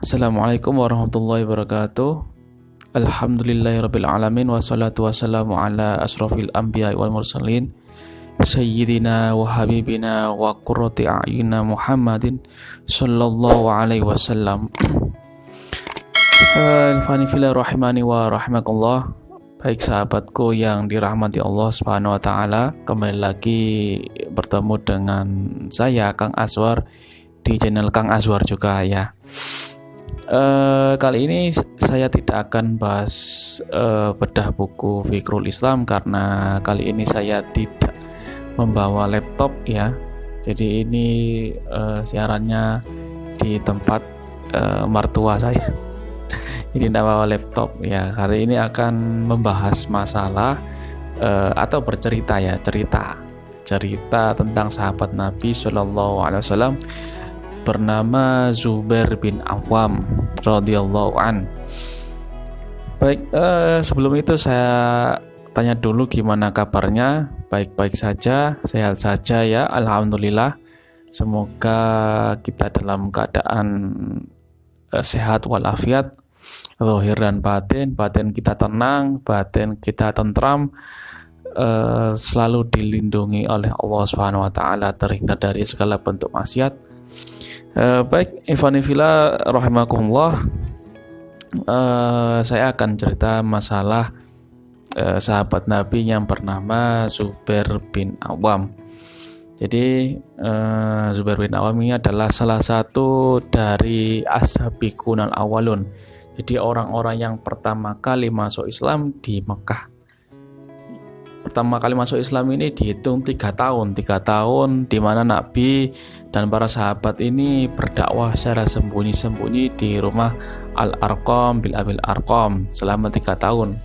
Assalamualaikum warahmatullahi wabarakatuh. Alhamdulillahirabbil alamin wassalatu wassalamu ala asrofil anbiya'i wal mursalin sayyidina wa habibina wa qurrati a'yunina Muhammadin sallallahu alaihi wasallam. Alfani fillah rahimani wa rahimakumullah. Baik sahabatku yang dirahmati Allah Subhanahu wa taala, kembali lagi bertemu dengan saya Kang Azwar di channel Kang Azwar juga ya. Kali ini saya tidak akan bahas bedah buku Fikrul Islam karena kali ini saya tidak membawa laptop ya. Jadi ini siarannya di tempat mertua saya. Jadi tidak bawa laptop ya. Kali ini akan membahas masalah atau bercerita ya, cerita tentang sahabat Nabi Shallallahu Alaihi Wasallam bernama Zubair bin Awam radhiyallahu an. Baik, sebelum itu saya tanya dulu gimana kabarnya. Baik-baik saja, sehat saja ya, alhamdulillah. Semoga kita dalam keadaan sehat walafiat, zahir dan batin kita tenang, batin kita tentram, selalu dilindungi oleh Allah Subhanahu wa taala, terhindar dari segala bentuk maksiat. Baik, Ifani Fila rahimakumullah, saya akan cerita masalah sahabat Nabi yang bernama Zubair bin Awam. Jadi Zubair bin Awam ini adalah salah satu dari as-sabiqun al-awwalun. Jadi orang-orang yang pertama kali masuk Islam di Mekah. Pertama kali masuk Islam ini dihitung 3 tahun di mana Nabi dan para sahabat ini berdakwah secara sembunyi-sembunyi di rumah Al-Arqam bil Abil Arqam selama 3 tahun.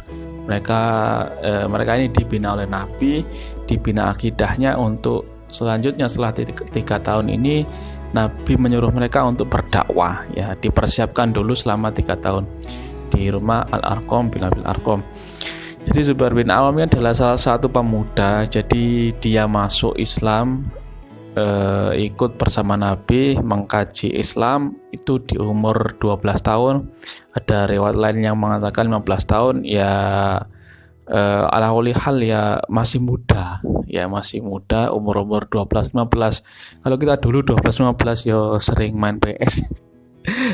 Mereka ini dibina oleh Nabi, dibina akidahnya untuk selanjutnya setelah 3 tahun ini Nabi menyuruh mereka untuk berdakwah ya, dipersiapkan dulu selama 3 tahun di rumah Al-Arqam bil Abil Arqam. Jadi Zubair bin Awam ini adalah salah satu pemuda. Jadi dia masuk Islam, ikut bersama Nabi mengkaji Islam itu di umur 12 tahun. Ada riwayat lain yang mengatakan 15 tahun. Ya ala kulli hal ya masih muda. Ya masih muda, umur 12-15. Kalau kita dulu 12-15 ya sering main PS.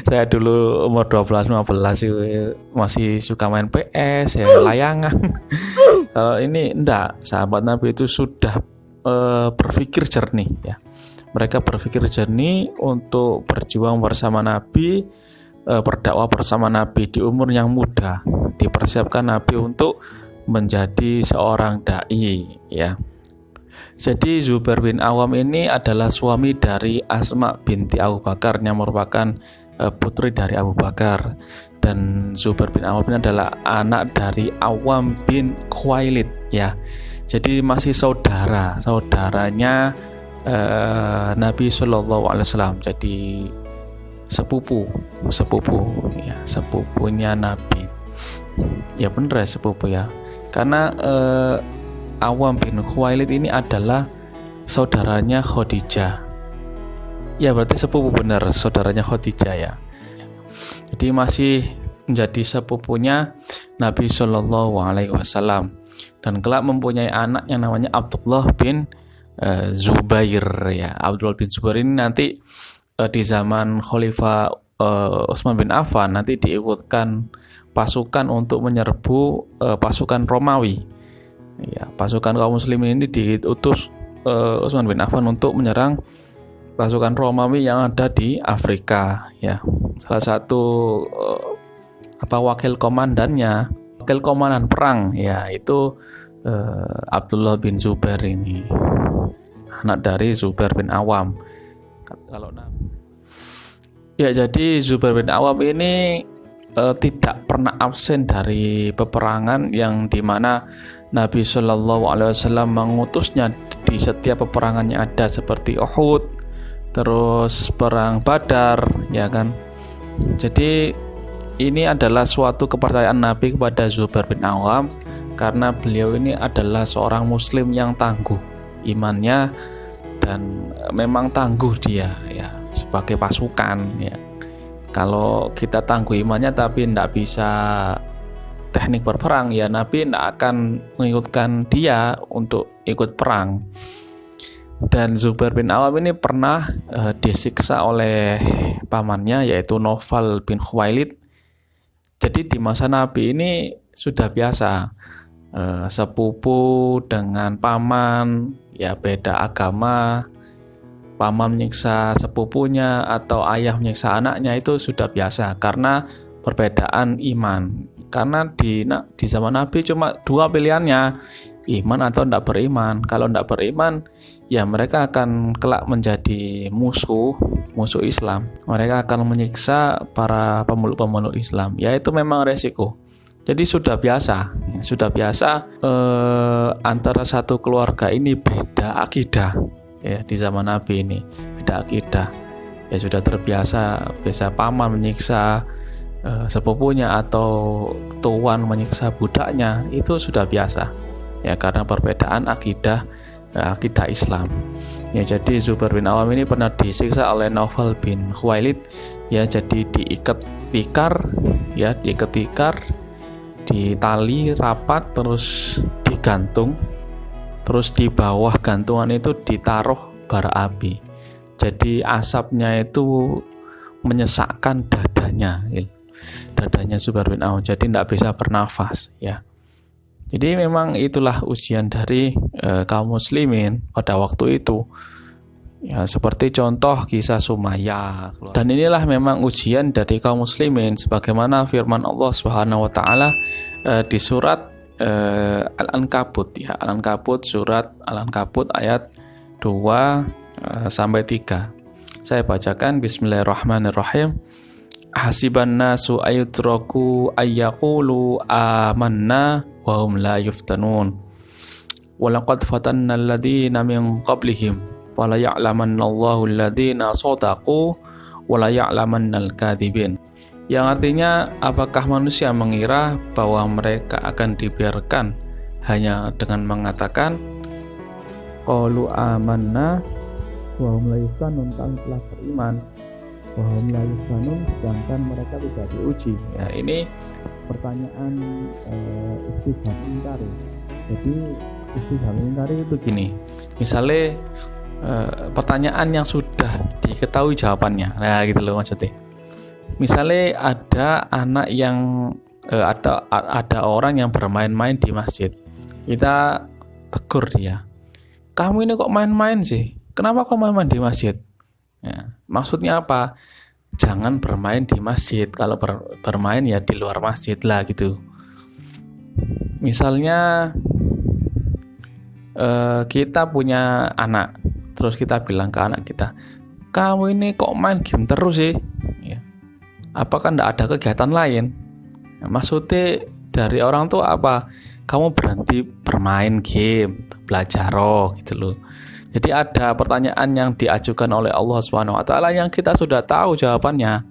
Saya dulu umur 12-15 masih suka main PS ya, layangan. Kalau ini enggak, sahabat Nabi itu sudah berpikir jernih ya. Mereka berpikir jernih untuk berjuang bersama Nabi, berdakwah bersama Nabi di umur yang muda. Dipersiapkan Nabi untuk menjadi seorang dai ya. Jadi Zubair bin Awam ini adalah suami dari Asma binti Abu Bakar yang merupakan putri dari Abu Bakar, dan Zubair bin Awam ini adalah anak dari Awam bin Khuwailid ya. Jadi masih saudaranya Nabi Shallallahu Alaihi Wasallam. Jadi sepupu ya, sepupunya Nabi. Ya bener ya, sepupu ya. Karena Awam bin Khuwailid ini adalah saudaranya Khadijah. Ya berarti sepupu benar, saudaranya Khadijah ya. Jadi masih menjadi sepupunya Nabi Shallallahu Alaihi Wasallam, dan kelak mempunyai anak yang namanya Abdullah bin Zubair ya. Abdullah bin Zubair ini nanti di zaman Khalifah Utsman bin Affan nanti diikutkan pasukan untuk menyerbu pasukan Romawi. Ya, pasukan kaum muslimin ini diutus Utsman bin Affan untuk menyerang pasukan Romawi yang ada di Afrika ya. Salah satu wakil komandan perang ya itu Abdullah bin Zubair ini, anak dari Zubair bin Awam. Jadi Zubair bin Awam ini tidak pernah absen dari peperangan yang dimana Nabi Shallallahu Alaihi Wasallam mengutusnya di setiap peperangan yang ada, seperti Uhud, terus perang Badar ya kan. Jadi ini adalah suatu kepercayaan Nabi kepada Zubair bin Awam karena beliau ini adalah seorang muslim yang tangguh imannya, dan memang tangguh dia ya sebagai pasukan ya. Kalau kita tangguh imannya tapi tidak bisa teknik berperang, ya Nabi tidak akan mengikutkan dia untuk ikut perang. Dan Zubair bin Awam ini pernah disiksa oleh pamannya, yaitu Naufal bin Khuwailid. Jadi di masa Nabi ini sudah biasa sepupu dengan paman, ya beda agama, paman menyiksa sepupunya atau ayah menyiksa anaknya, itu sudah biasa karena perbedaan iman. Karena di zaman Nabi cuma dua pilihannya, iman atau tidak beriman. Kalau tidak beriman, ya mereka akan kelak menjadi musuh Islam. Mereka akan menyiksa para pemeluk Islam. Ya itu memang resiko. Jadi sudah biasa antara satu keluarga ini beda akidah. Ya, di zaman Nabi ini beda akidah. Ya sudah terbiasa, biasa paman menyiksa sepupunya atau tuan menyiksa budaknya, itu sudah biasa. Ya karena perbedaan akidah Islam. Ya jadi Zubair bin Awam ini pernah disiksa oleh Naufal bin Khuwailid. Ya jadi diikat tikar, ditali rapat, terus digantung. Terus di bawah gantungan itu ditaruh bara api. Jadi asapnya itu menyesakkan dadanya Zubair bin Awam. Jadi tidak bisa bernafas. Ya. Jadi memang itulah ujian dari kaum muslimin pada waktu itu. Ya, seperti contoh kisah Sumayyah. Dan inilah memang ujian dari kaum muslimin, sebagaimana firman Allah Subhanahu wa taala di surat Al-Ankabut, ya, Al-Ankabut, surat Al-Ankabut ayat 2 sampai 3. Saya bacakan. Bismillahirrahmanirrahim. Hasiban nasu ayutraku ayyaqulu amanna wa hum la yuftanun. Wa laqad fatanna alladhina min qablihim wa la ya'lamanna Allahu alladhina shadaqu wa la ya'lamanna al-kadhibin. Yang artinya, apakah manusia mengira bahwa mereka akan dibiarkan hanya dengan mengatakan qalu amanna wa hum la yuftanun, kami telah beriman, wa hum la yuftanun, sedangkan mereka tidak diuji. Ya, ini pertanyaan istifham ingkari. Jadi istifham ingkari itu gini. Misalnya pertanyaan yang sudah diketahui jawabannya. Nah, gitu loh maksudnya. Misalnya ada anak yang ada orang yang bermain-main di masjid. Kita tegur dia. Kamu ini kok main-main sih? Kenapa kok main-main di masjid? Ya, maksudnya apa? Jangan bermain di masjid. Kalau bermain ya di luar masjid lah gitu. Misalnya kita punya anak, terus kita bilang ke anak kita, kamu ini kok main game terus sih? Ya. Apakah tidak ada kegiatan lain? Nah, maksudnya dari orang tua apa? Kamu berhenti bermain game, belajar gitu loh. Jadi ada pertanyaan yang diajukan oleh Allah Subhanahu wa taala yang kita sudah tahu jawabannya.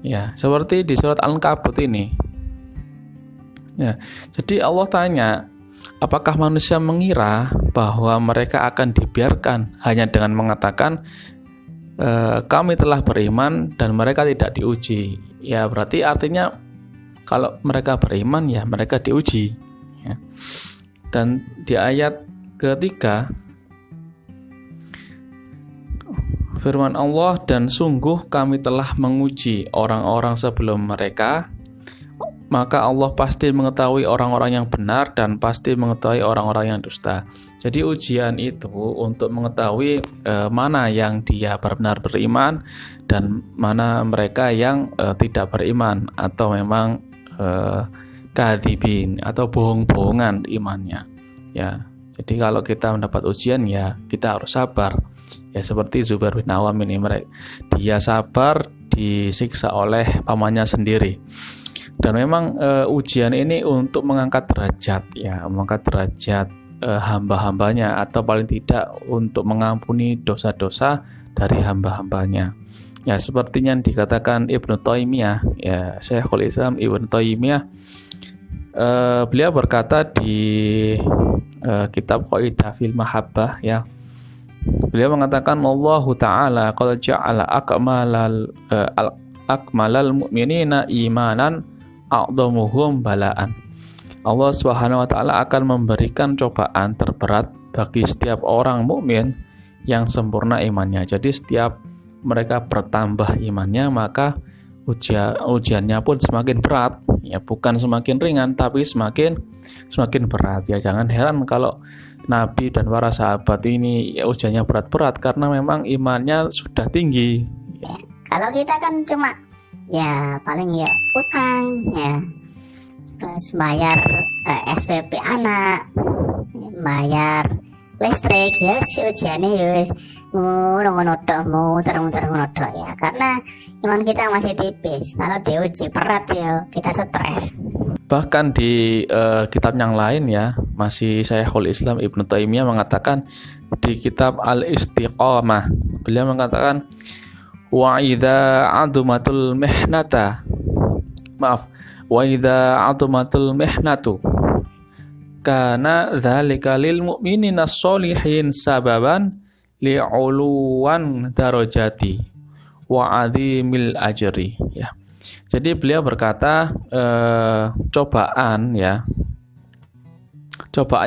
Ya, seperti di surat Al-Ankabut ini. Ya, jadi Allah tanya, apakah manusia mengira bahwa mereka akan dibiarkan hanya dengan mengatakan kami telah beriman dan mereka tidak diuji? Ya berarti artinya kalau mereka beriman ya mereka diuji, ya. Dan di ayat ketiga firman Allah, dan sungguh kami telah menguji orang-orang sebelum mereka, maka Allah pasti mengetahui orang-orang yang benar dan pasti mengetahui orang-orang yang dusta. Jadi ujian itu untuk mengetahui mana yang dia benar beriman dan mana mereka yang tidak beriman atau memang kadzibin atau bohong-bohongan imannya. Ya, jadi kalau kita mendapat ujian ya kita harus sabar. Ya seperti Zubair bin Awam ini, dia sabar disiksa oleh pamannya sendiri. Dan memang ujian ini untuk mengangkat derajat, ya, mengangkat derajat hamba-hambanya, atau paling tidak untuk mengampuni dosa-dosa dari hamba-hambanya. Ya, seperti yang dikatakan Ibnu Taimiyah, ya, Syekhul Islam Ibnu Taimiyah, beliau berkata di kitab Qaidah fil Mahabbah, ya, beliau mengatakan Allah Ta'ala qad ja'ala akmalal mu'minina imanan a'dhamuhum bala'an. Allah Subhanahu wa taala akan memberikan cobaan terberat bagi setiap orang mukmin yang sempurna imannya. Jadi setiap mereka bertambah imannya, maka ujiannya pun semakin berat. Ya, bukan semakin ringan tapi semakin berat. Ya, jangan heran kalau Nabi dan para sahabat ini ya ujiannya berat-berat karena memang imannya sudah tinggi. Ya, kalau kita kan cuma ya paling ya utang ya, terus bayar SPP anak, bayar listrik, ya si ujiannya ya ngono-ngono tok, muter-muter ngono tok ya, karena iman kita masih tipis. Kalau diuji berat ya kita stres. Bahkan di kitab yang lain ya, masih Syekhul Islam Ibnu Taimiyah mengatakan di kitab Al-Istiqamah, beliau mengatakan wa idza adumatul mihnatu kana dzalika lil mu'minina sholihin sababan li'uluwan darajati wa azimil ajri ya. Jadi beliau berkata cobaan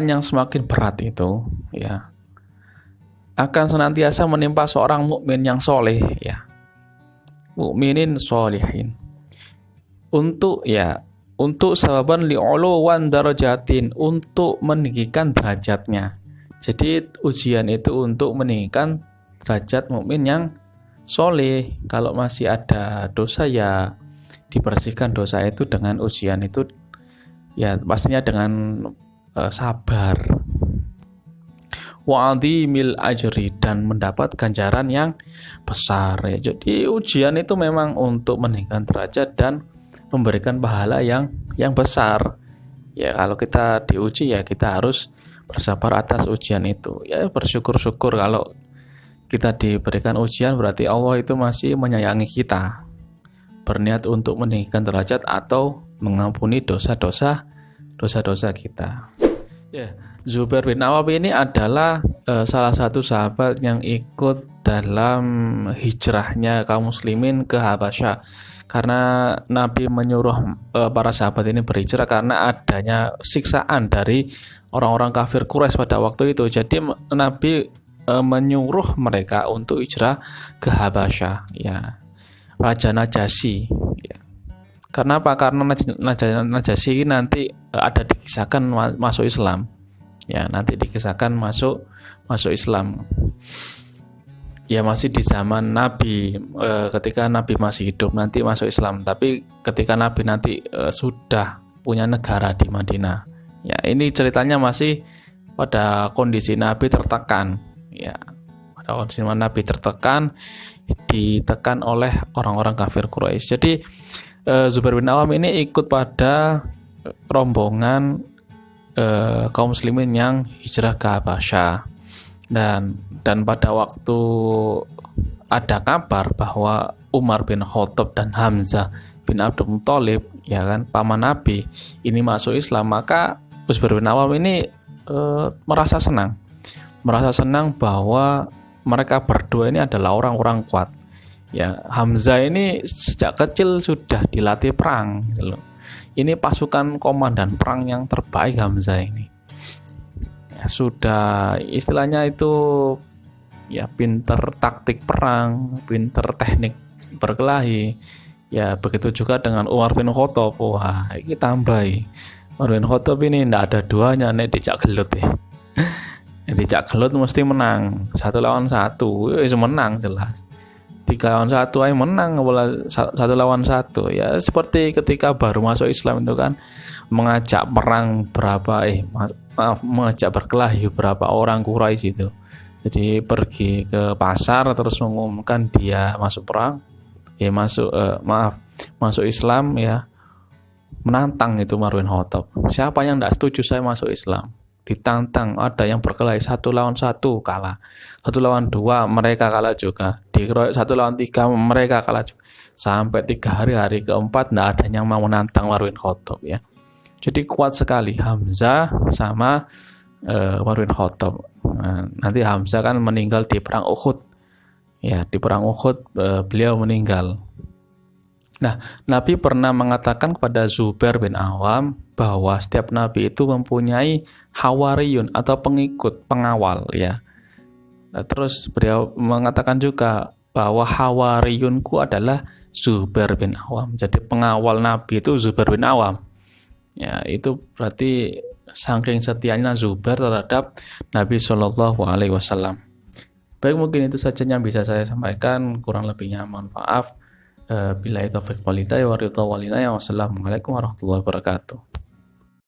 yang semakin berat itu ya akan senantiasa menimpa seorang mukmin yang soleh ya, mukminin sholihin, untuk sababan li'uluwan darajatin, untuk meninggikan derajatnya. Jadi ujian itu untuk meninggikan derajat mukmin yang soleh. Kalau masih ada dosa ya dibersihkan dosa itu dengan ujian itu ya, pastinya dengan sabar. Wa'adhimil ajri, dan mendapat ganjaran yang besar ya. Jadi ujian itu memang untuk meninggikan derajat dan memberikan pahala yang besar. Ya, kalau kita diuji ya kita harus bersabar atas ujian itu. Ya, bersyukur-syukur kalau kita diberikan ujian, berarti Allah itu masih menyayangi kita, berniat untuk meninggikan derajat atau mengampuni dosa-dosa kita. Ya, Zubair bin Awam ini adalah salah satu sahabat yang ikut dalam hijrahnya kaum muslimin ke Habasyah. Karena Nabi menyuruh para sahabat ini berhijrah karena adanya siksaan dari orang-orang kafir Quraisy pada waktu itu. Jadi Nabi menyuruh mereka untuk hijrah ke Habasyah ya, Raja Najasyi ya. Karena apa? Karena Najasyi nanti ada dikisahkan masuk Islam ya, nanti dikisahkan masuk Islam ya, masih di zaman Nabi, ketika Nabi masih hidup nanti masuk Islam, tapi ketika Nabi nanti sudah punya negara di Madinah ya, ini ceritanya masih pada kondisi Nabi tertekan ya, pada kondisi Nabi tertekan, ditekan oleh orang-orang kafir Quraisy. Jadi Zubair bin Awam ini ikut pada rombongan kaum muslimin yang hijrah ke Habasyah. Dan pada waktu ada kabar bahwa Umar bin Khattab dan Hamzah bin Abdul Muthalib ya kan, paman Nabi ini masuk Islam, maka Zubair bin Awam ini merasa senang bahwa mereka berdua ini adalah orang-orang kuat ya. Hamzah ini sejak kecil sudah dilatih perang gitu loh. Ini pasukan komandan perang yang terbaik Hamzah ini. Sudah istilahnya itu ya, pinter taktik perang, pinter teknik berkelahi ya. Begitu juga dengan Umar bin Khattab. Wah, ini tambahi Umar bin Khattab ini tidak ada duanya nek dijak gelut ya. Dijak gelut mesti menang 1 lawan 1, wis menang jelas. 3 lawan 1 aja menang, bola 1 lawan 1 ya. Seperti ketika baru masuk Islam itu kan, mengajak perang mengajak berkelahi berapa orang Quraisy itu. Jadi pergi ke pasar terus mengumumkan dia masuk perang, ya masuk Islam ya, menantang itu Umar bin Khattab. Siapa yang tidak setuju saya masuk Islam? Ditantang, ada yang berkelahi 1 lawan 1 kalah, 1 lawan 2 mereka kalah juga, dikeroyok 1 lawan 3 mereka kalah juga, sampai 3 hari keempat tidak ada yang mau menantang Umar bin Khattab ya. Jadi kuat sekali Hamzah sama Umar bin Khattab. Nanti Hamzah kan meninggal di perang Uhud ya, di perang Uhud beliau meninggal Nah, Nabi pernah mengatakan kepada Zubair bin Awam bahwa setiap nabi itu mempunyai hawariyun atau pengikut, pengawal ya. Nah, terus beliau mengatakan juga bahwa hawariyunku adalah Zubair bin Awam. Jadi pengawal Nabi itu Zubair bin Awam. Ya, itu berarti saking setianya Zubair terhadap Nabi Shallallahu Alaihi Wasallam. Baik, mungkin itu saja yang bisa saya sampaikan. Kurang lebihnya mohon maaf. Billahi taufiq walhidayah wa ridha walhidayah. Wassalamualaikum warahmatullahi wabarakatuh.